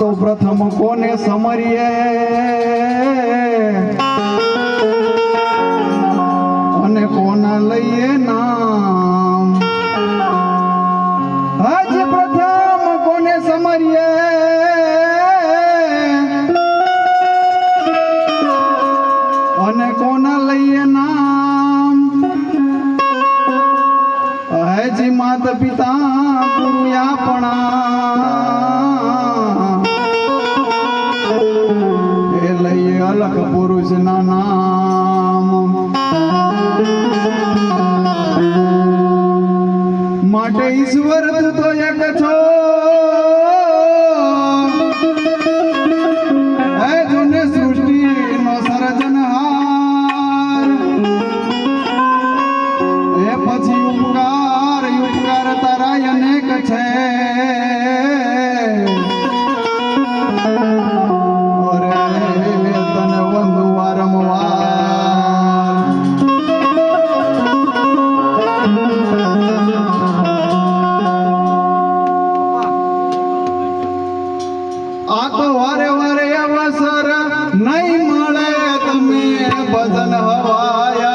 તો પ્રથમ કોને સમરીએ અને કોના લઈએ નામ હજી પ્રથમ કોને સમરીએ અને કોના લઈએ નામ હજી માતા પિતા ગુરુ આપણા એ લઈએ અલગ પુરુષ ના નામ માટે ઈશ્વર તું તો એક છો હે જોને સૃષ્ટિ નો સર્જનહાર એ પછી ઉપકાર તારા અનેક છે તને વંદુ વારંવાર આ તો વારે વારે અવસર નહીં મળે તમે ભજન હવાયા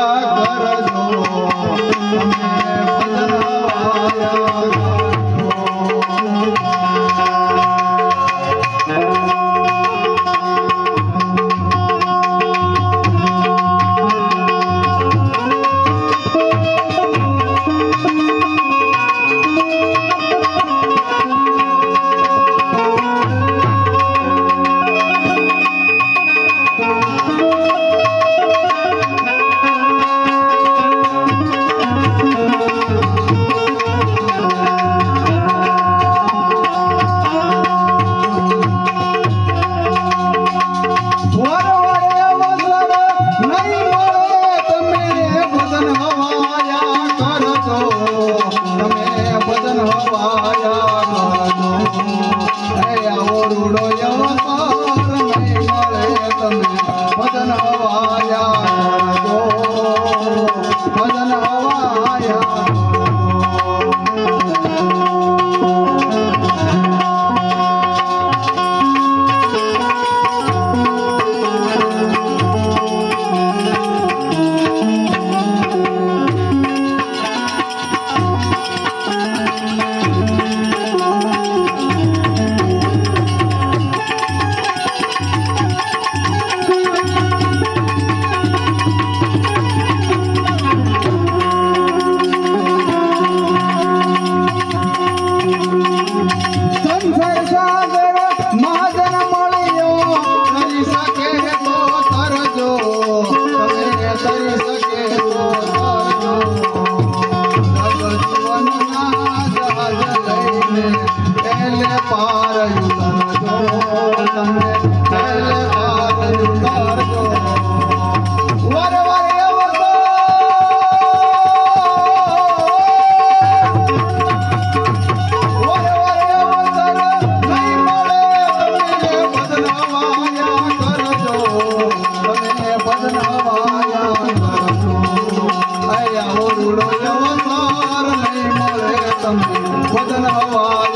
કરજો તમે ભજન હવાયા ભજન હવા